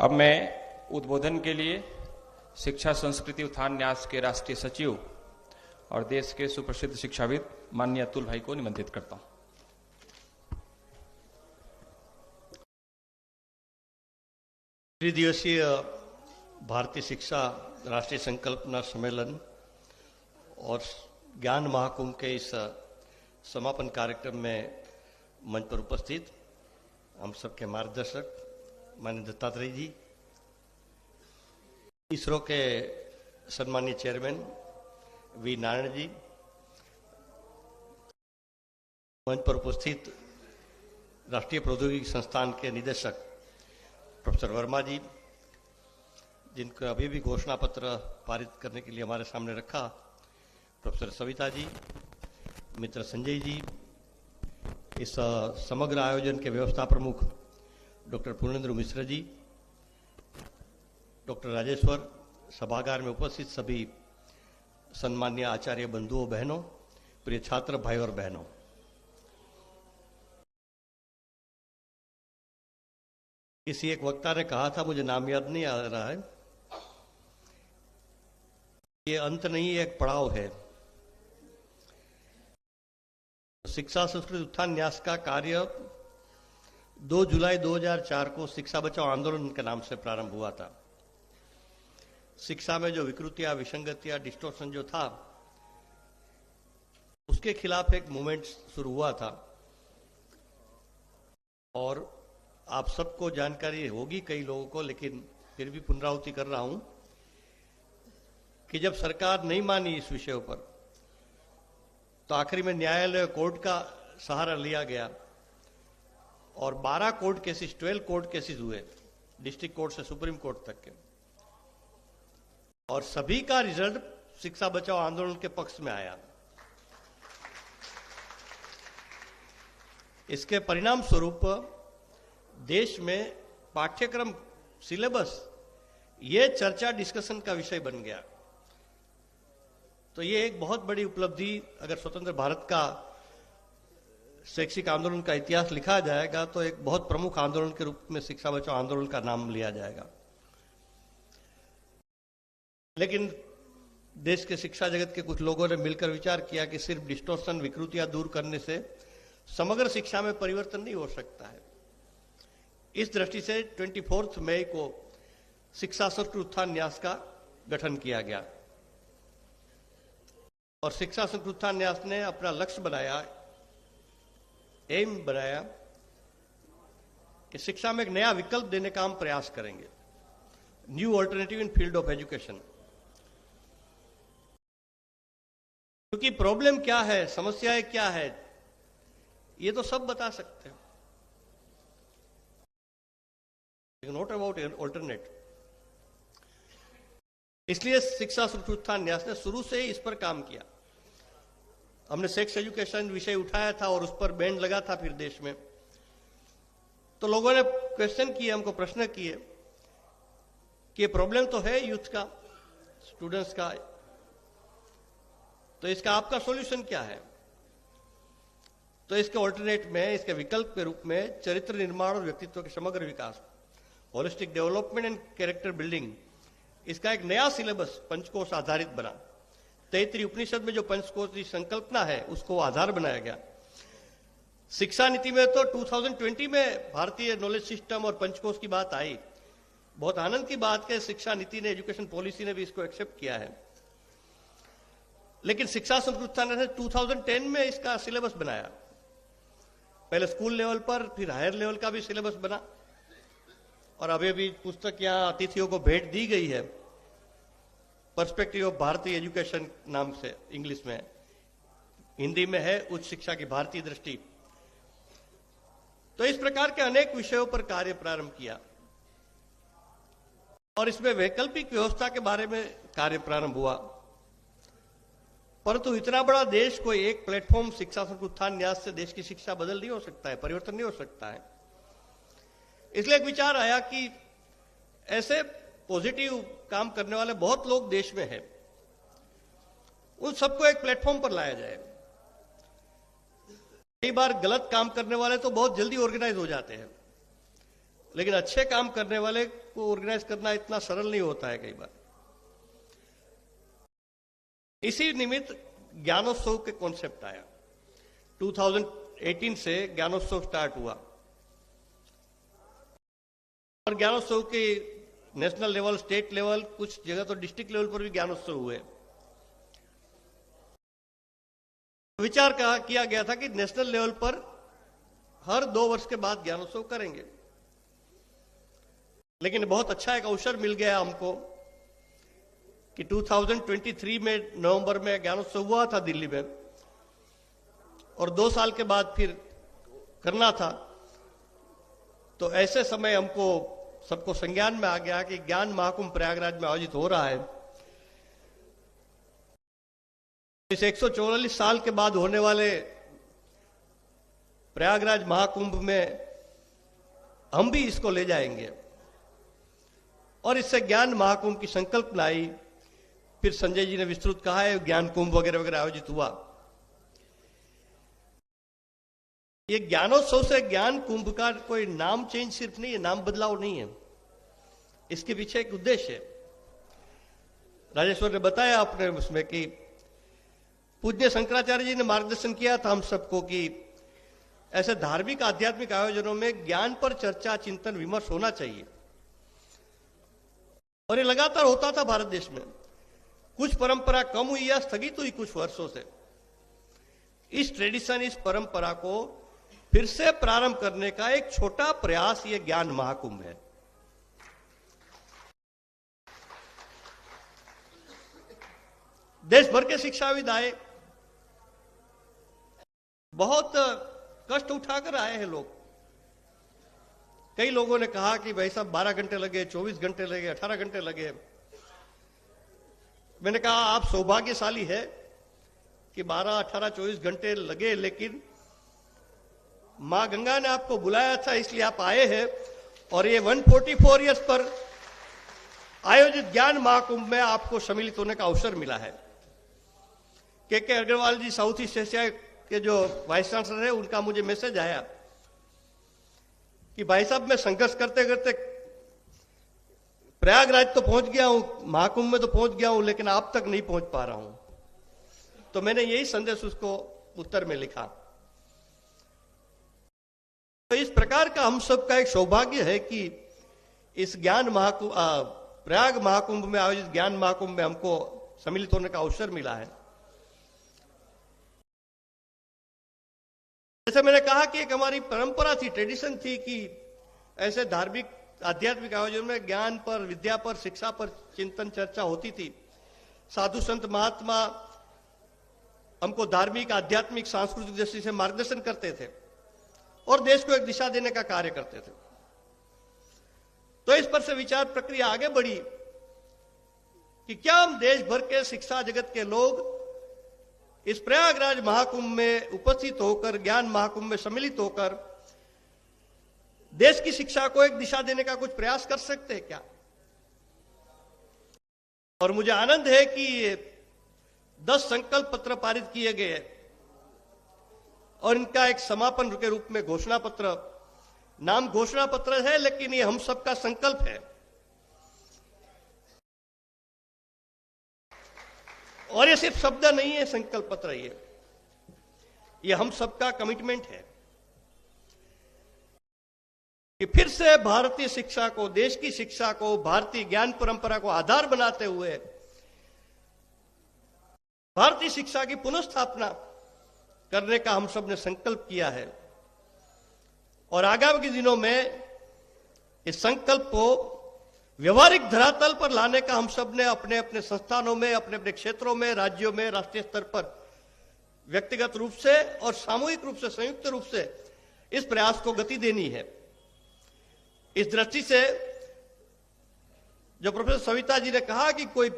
अब मैं उद्बोधन के लिए शिक्षा संस्कृति उत्थान न्यास के राष्ट्रीय सचिव और देश के सुप्रसिद्ध शिक्षाविद माननीय अतुल भाई को निमंत्रित करता हूं। त्रिदिवसीय भारतीय शिक्षा राष्ट्रीय संकल्पना सम्मेलन और ज्ञान महाकुंभ के इस समापन कार्यक्रम में मंच पर उपस्थित हम सबके मार्गदर्शक माननीय दत्तात्रेय जी, इसरो के सम्मानीय चेयरमैन वी नारायण जी, मंच पर उपस्थित राष्ट्रीय प्रौद्योगिकी संस्थान के निदेशक प्रोफेसर वर्मा जी, जिनको अभी भी घोषणा पत्र पारित करने के लिए हमारे सामने रखा, प्रोफेसर सविता जी, मित्र संजय जी, इस समग्र आयोजन के व्यवस्था प्रमुख डॉक्टर पूर्णेंद्र मिश्र जी, डॉक्टर राजेश्वर, सभागार में उपस्थित सभी सम्मानीय आचार्य बंधुओं बहनों, प्रिय छात्र भाई और बहनों, किसी एक वक्ता ने कहा था, मुझे नाम याद नहीं आ रहा है, ये अंत नहीं एक पड़ाव है। शिक्षा संस्कृति उत्थान न्यास का कार्य 2 जुलाई 2004 को शिक्षा बचाओ आंदोलन के नाम से प्रारंभ हुआ था। शिक्षा में जो विकृतियां, विसंगतियां, डिस्टोर्शन जो था, उसके खिलाफ एक मूवमेंट शुरू हुआ था। और आप सबको जानकारी होगी कई लोगों को, लेकिन फिर भी पुनरावृत्ति कर रहा हूं कि जब सरकार नहीं मानी इस विषय पर, तो आखिरी में न्यायालय कोर्ट का सहारा लिया गया और 12 कोर्ट केसेस, 12 कोर्ट केसेस हुए, डिस्ट्रिक्ट कोर्ट से सुप्रीम कोर्ट तक के, और सभी का रिजल्ट शिक्षा बचाओ आंदोलन के पक्ष में आया। इसके परिणाम स्वरूप देश में पाठ्यक्रम, सिलेबस, ये चर्चा, डिस्कशन का विषय बन गया। तो ये एक बहुत बड़ी उपलब्धि, अगर स्वतंत्र भारत का शैक्षिक आंदोलन का इतिहास लिखा जाएगा तो एक बहुत प्रमुख आंदोलन के रूप में शिक्षा बचाओ आंदोलन का नाम लिया जाएगा। लेकिन देश के शिक्षा जगत के कुछ लोगों ने मिलकर विचार किया कि सिर्फ डिस्टोर्शन, विकृतियां दूर करने से समग्र शिक्षा में परिवर्तन नहीं हो सकता है। इस दृष्टि से 24 मई को शिक्षा संस्कृति उत्थान न्यास का गठन किया गया और शिक्षा संस्कृति उत्थान न्यास ने अपना लक्ष्य बनाया, एम बनाया कि शिक्षा में एक नया विकल्प देने का हम प्रयास करेंगे, new alternative in field of education. क्योंकि प्रॉब्लम क्या है, समस्याएं क्या है, ये तो सब बता सकते हैं, नॉट अबाउट ऑल्टरनेट। इसलिए शिक्षा संस्कृति उत्थान न्यास ने शुरू से ही इस पर काम किया। हमने सेक्स एजुकेशन विषय उठाया था और उस पर बैन लगा था फिर देश में, तो लोगों ने क्वेश्चन किए, हमको प्रश्न किए कि प्रॉब्लम तो है यूथ का, स्टूडेंट्स का, तो इसका आपका सॉल्यूशन क्या है? तो इसके ऑल्टरनेट में, इसके विकल्प के रूप में चरित्र निर्माण और व्यक्तित्व के समग्र विकास, holistic development and character building, इसका एक नया सिलेबस पंचकोश आधारित बना। तैत्तिरीय उपनिषद में जो पंचकोश की संकल्पना है उसको आधार बनाया गया। शिक्षा नीति में तो 2020 में भारतीय नॉलेज सिस्टम और पंचकोश की बात आई। बहुत आनंद की बात है, शिक्षा नीति ने, एजुकेशन पॉलिसी ने भी इसको एक्सेप्ट किया है। लेकिन शिक्षा संस्कृति ने 2010 में इसका सिलेबस बनाया, पहले स्कूल लेवल पर, फिर हायर लेवल का भी सिलेबस बना, और अभी भी पुस्तक यहां अतिथियों को भेंट दी गई है, पर्सपेक्टिव ऑफ भारतीय एजुकेशन नाम से, इंग्लिश में, हिंदी में है उच्च शिक्षा की भारतीय दृष्टि। तो इस प्रकार के अनेक विषयों पर कार्य प्रारंभ किया और इसमें वैकल्पिक व्यवस्था के बारे में कार्य प्रारंभ हुआ। परंतु इतना बड़ा देश, कोई एक प्लेटफॉर्म शिक्षा संस्कृति उत्थान न्यास से देश की शिक्षा बदल नहीं हो सकता है, परिवर्तन नहीं हो सकता है। इसलिए एक विचार आया कि ऐसे पॉजिटिव काम करने वाले बहुत लोग देश में हैं, उन सबको एक प्लेटफॉर्म पर लाया जाए। कई बार गलत काम करने वाले तो बहुत जल्दी ऑर्गेनाइज हो जाते हैं, लेकिन अच्छे काम करने वाले को ऑर्गेनाइज करना इतना सरल नहीं होता है कई बार। इसी निमित्त ज्ञानोत्सव के कॉन्सेप्ट आया। 2018 से ज्ञानोत्सव स्टार्ट हुआ और ज्ञानोत्सव के नेशनल लेवल, स्टेट लेवल, कुछ जगह तो डिस्ट्रिक्ट लेवल पर भी ज्ञानोत्सव हुए। विचार किया गया था कि नेशनल लेवल पर हर 2 वर्ष के बाद ज्ञानोत्सव करेंगे, लेकिन बहुत अच्छा एक अवसर मिल गया हमको कि 2023 में नवंबर में ज्ञानोत्सव हुआ था दिल्ली में, और 2 साल के बाद फिर करना था। तो ऐसे समय हमको सबको संज्ञान में आ गया कि ज्ञान महाकुंभ प्रयागराज में आयोजित हो रहा है। इस 144 साल के बाद होने वाले प्रयागराज महाकुंभ में हम भी इसको ले जाएंगे, और इससे ज्ञान महाकुंभ की संकल्पना आई। फिर संजय जी ने विस्तृत कहा है, ज्ञान कुंभ वगैरह वगैरह आयोजित हुआ। ये ज्ञानोत्सव से ज्ञान कुंभ का कोई नाम चेंज सिर्फ नहीं है, नाम बदलाव नहीं है, इसके पीछे एक उद्देश्य है। राजेश्वर ने बताया अपने उसमें कि पूज्य शंकराचार्य जी ने मार्गदर्शन किया था हम सबको कि ऐसे धार्मिक आध्यात्मिक आयोजनों में ज्ञान पर चर्चा, चिंतन, विमर्श होना चाहिए, और ये लगातार होता था भारत देश में। कुछ परंपरा कम हुई या स्थगित हुई कुछ वर्षों से। इस ट्रेडिशन, इस परंपरा को फिर से प्रारंभ करने का एक छोटा प्रयास ये ज्ञान महाकुंभ है। देश भर के शिक्षाविद आए, बहुत कष्ट उठाकर आए हैं लोग। कई लोगों ने कहा कि भाई साहब 12 घंटे लगे, 24 घंटे लगे, 18 घंटे लगे। मैंने कहा आप सौभाग्यशाली है कि 12, 18, 24 घंटे लगे, लेकिन मां गंगा ने आपको बुलाया था, इसलिए आप आए हैं। और ये 144 ईयर्स पर आयोजित ज्ञान महाकुंभ में आपको सम्मिलित होने का अवसर मिला है। के अग्रवाल जी, साउथ ईस्ट एशिया के जो वाइस चांसलर है, उनका मुझे मैसेज आया कि भाई साहब मैं संघर्ष करते करते प्रयागराज तो पहुंच गया हूं, महाकुंभ में तो पहुंच गया हूं, लेकिन आप तक नहीं पहुंच पा रहा हूं। तो मैंने यही संदेश उसको उत्तर में लिखा। तो इस प्रकार का हम सबका एक सौभाग्य है कि इस ज्ञान महाकुंभ, प्रयाग महाकुंभ में आयोजित ज्ञान महाकुंभ में हमको सम्मिलित होने का अवसर मिला है। जैसे मैंने कहा कि एक हमारी परंपरा थी, ट्रेडिशन थी कि ऐसे धार्मिक आध्यात्मिक आयोजन में ज्ञान पर, विद्या पर, शिक्षा पर चिंतन चर्चा होती थी। साधु संत महात्मा हमको धार्मिक, आध्यात्मिक, सांस्कृतिक दृष्टि से मार्गदर्शन करते थे और देश को एक दिशा देने का कार्य करते थे। तो इस पर से विचार प्रक्रिया आगे बढ़ी कि क्या हम देश भर के शिक्षा जगत के लोग इस प्रयागराज महाकुंभ में उपस्थित होकर, ज्ञान महाकुंभ में सम्मिलित होकर देश की शिक्षा को एक दिशा देने का कुछ प्रयास कर सकते हैं क्या? और मुझे आनंद है कि 10 संकल्प पत्र पारित किए गए और इनका एक समापन के रूप में घोषणा पत्र, नाम घोषणा पत्र है, लेकिन ये हम सबका संकल्प है। और ये सिर्फ शब्द नहीं है संकल्प पत्र, ये हम सबका कमिटमेंट है कि फिर से भारतीय शिक्षा को, देश की शिक्षा को, भारतीय ज्ञान परंपरा को आधार बनाते हुए भारतीय शिक्षा की पुनर्स्थापना करने का हम सब ने संकल्प किया है। और आगामी दिनों में इस संकल्प को व्यवहारिक धरातल पर लाने का हम सब ने अपने अपने संस्थानों में, अपने अपने क्षेत्रों में, राज्यों में, राष्ट्रीय स्तर पर व्यक्तिगत रूप से और सामूहिक रूप से, संयुक्त रूप से इस प्रयास को गति देनी है। इस दृष्टि से जो प्रोफेसर सविता जी ने कहा कि कोई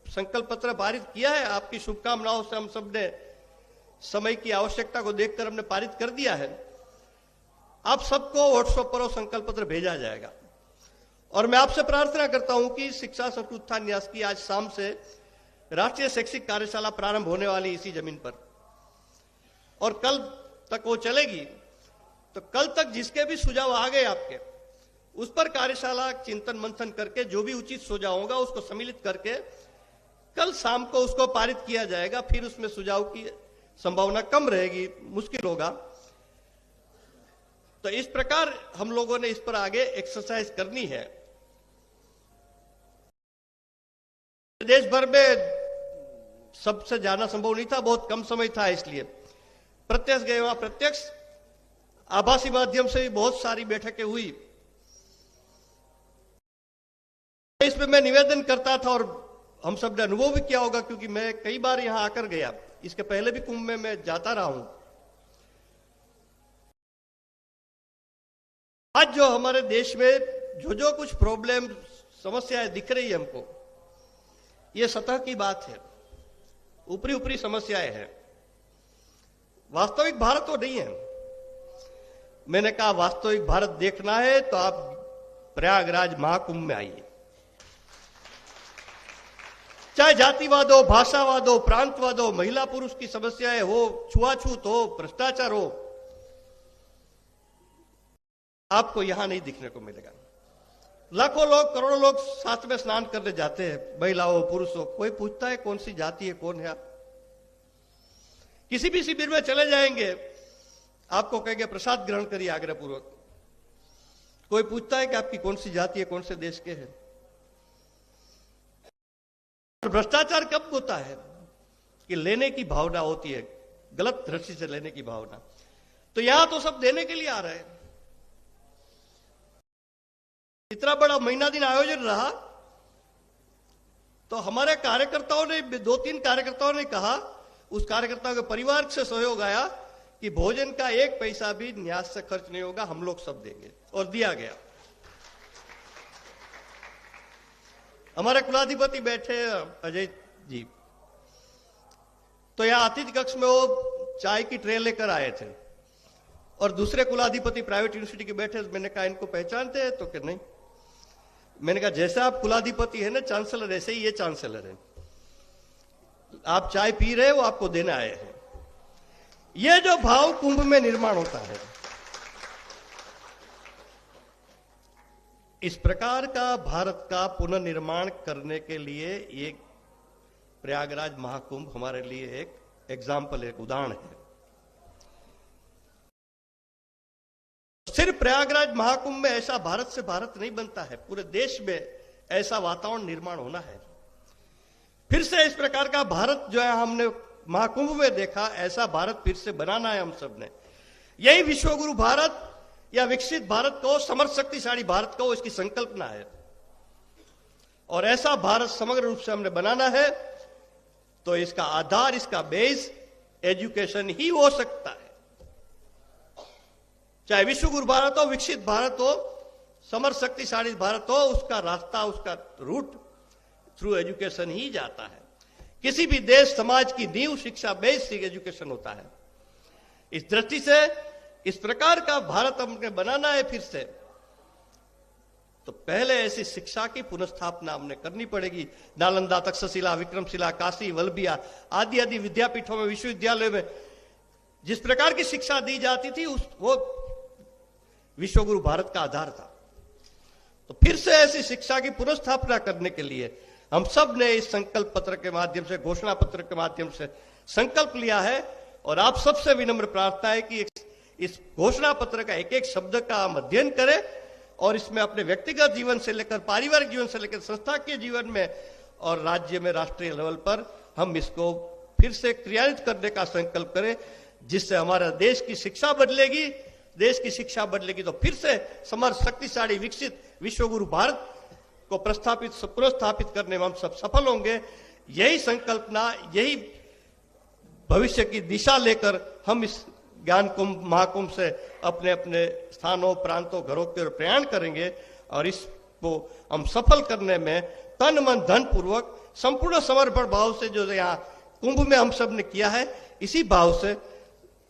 संकल्प पत्र पारित किया है, आपकी शुभकामनाओं से हम सब ने समय की आवश्यकता को देखकर हमने पारित कर दिया है। आप सबको व्हाट्सएप पर संकल्प पत्र भेजा जाएगा। और मैं आपसे प्रार्थना करता हूं कि शिक्षा संस्कृति उत्थान न्यास की आज शाम से राष्ट्रीय शैक्षिक कार्यशाला प्रारंभ होने वाली इसी जमीन पर, और कल तक वो चलेगी। तो कल तक जिसके भी सुझाव आ गए आपके, उस पर कार्यशाला चिंतन मंथन करके जो भी उचित सुझाव होगा उसको सम्मिलित करके कल शाम को उसको पारित किया जाएगा। फिर उसमें सुझाव की संभावना कम रहेगी, मुश्किल होगा। तो इस प्रकार हम लोगों ने इस पर आगे एक्सरसाइज करनी है। देश भर में सबसे जाना संभव नहीं था, बहुत कम समय था, इसलिए प्रत्यक्ष गए वहां प्रत्यक्ष, आभासी माध्यम से भी बहुत सारी बैठकें हुई। इसमें मैं निवेदन करता था और हम सब ने अनुभव भी किया होगा, क्योंकि मैं कई बार यहां आकर गया, इसके पहले भी कुंभ में मैं जाता रहा हूं। आज जो हमारे देश में जो कुछ प्रॉब्लम समस्याएं दिख रही है हमको, ये सतह की बात है, ऊपरी ऊपरी समस्याएं हैं, वास्तविक भारत तो नहीं है। मैंने कहा वास्तविक भारत देखना है तो आप प्रयागराज महाकुंभ में आइए। चाहे जातिवाद हो, भाषावाद हो, प्रांतवाद हो, महिला पुरुष की समस्याएं हो, छुआछूत हो, भ्रष्टाचार हो, आपको यहां नहीं दिखने को मिलेगा। लाखों लोग, करोड़ों लोग साथ में स्नान करने जाते हैं, महिला हो पुरुष हो, कोई पूछता है कौन सी जाति है, कौन है आप? किसी भी शिविर में चले जाएंगे, आपको कहेंगे प्रसाद ग्रहण करिए आग्रहपूर्वक। कोई पूछता है कि आपकी कौन सी जाति है, कौन से देश के हैं? भ्रष्टाचार कब होता है कि लेने की भावना होती है, गलत दृष्टि से लेने की भावना। तो यहां तो सब देने के लिए आ रहे हैं। इतना बड़ा महीना दिन आयोजन रहा तो हमारे कार्यकर्ताओं ने, 2-3 कार्यकर्ताओं ने कहा, उस कार्यकर्ताओं के परिवार से सहयोग आया कि भोजन का 1 पैसा भी न्यास से खर्च नहीं होगा, हम लोग सब देंगे, और दिया गया। हमारे कुलाधिपति बैठे अजय जी, तो यहां अतिथि कक्ष में वो चाय की ट्रे लेकर आए थे, और दूसरे कुलाधिपति प्राइवेट यूनिवर्सिटी के बैठे। मैंने कहा इनको पहचानते हैं? तो कि नहीं। मैंने कहा जैसा आप कुलाधिपति है ना चांसलर, ऐसे ही ये चांसलर है। आप चाय पी रहे हो, आपको देना आए हैं। ये जो भाव कुंभ में निर्माण होता है, इस प्रकार का भारत का पुनर्निर्माण करने के लिए एक प्रयागराज महाकुंभ हमारे लिए एक एग्जाम्पल, एक उदाहरण है। सिर्फ प्रयागराज महाकुंभ में ऐसा भारत से भारत नहीं बनता है, पूरे देश में ऐसा वातावरण निर्माण होना है। फिर से इस प्रकार का भारत जो है हमने महाकुंभ में देखा, ऐसा भारत फिर से बनाना है हम सब ने। यही विश्वगुरु भारत या विकसित भारत को, समर्थ शक्तिशाली भारत को, इसकी संकल्पना है। और ऐसा भारत समग्र रूप से हमने बनाना है तो इसका आधार, इसका बेस एजुकेशन ही हो सकता है। चाहे विश्वगुरु भारत हो, विकसित भारत हो, समर्थ शक्तिशाली भारत हो, उसका रास्ता, उसका रूट थ्रू एजुकेशन ही जाता है। किसी भी देश समाज की नींव शिक्षा, बेसिक एजुकेशन होता है। इस दृष्टि से इस प्रकार का भारत हमने बनाना है फिर से, तो पहले ऐसी शिक्षा की पुनर्स्थापना हमने करनी पड़ेगी। नालंदा, तक्षशिला, विक्रमशिला, काशी, वल्लभिया आदि आदि विद्यापीठों में, विश्वविद्यालयों में जिस प्रकार की शिक्षा दी जाती थी, वो विश्वगुरु भारत का आधार था। तो फिर से ऐसी शिक्षा की पुनर्स्थापना करने के लिए हम सब ने इस संकल्प पत्र के माध्यम से, घोषणा पत्र के माध्यम से संकल्प लिया है। और आप सबसे विनम्र प्रार्थना है कि इस घोषणा पत्र का एक एक शब्द का हम अध्ययन करें और इसमें अपने व्यक्तिगत जीवन से लेकर, पारिवारिक जीवन से लेकर, संस्थाकीय जीवन में और राज्य में, राष्ट्रीय लेवल पर हम इसको फिर से क्रियान्वित करने का संकल्प करें, जिससे हमारा देश की शिक्षा बदलेगी। देश की शिक्षा बदलेगी तो फिर से समर्थ शक्तिशाली विकसित विश्वगुरु भारत को पुनर्स्थापित करने में हम सब सफल होंगे। यही संकल्पना, यही भविष्य की दिशा लेकर हम इस ज्ञान कुंभ, महाकुंभ से अपने अपने स्थानों, प्रांतों, घरों की ओर प्रयाण करेंगे। और इसको हम सफल करने में तन मन धन पूर्वक संपूर्ण समर्पण भाव से जो यहाँ कुंभ में हम सब ने किया है, इसी भाव से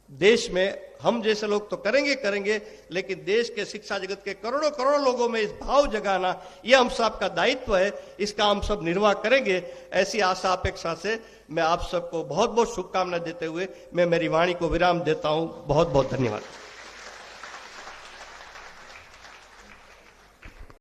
देश में हम जैसे लोग तो करेंगे, लेकिन देश के शिक्षा जगत के करोड़ों करोड़ों लोगों में इस भाव जगाना, ये हम सब का दायित्व है। इसका हम सब निर्वाह करेंगे। ऐसी आशा अपेक्षा से मैं आप सबको बहुत बहुत शुभकामनाएं देते हुए मैं मेरी वाणी को विराम देता हूं। बहुत बहुत धन्यवाद।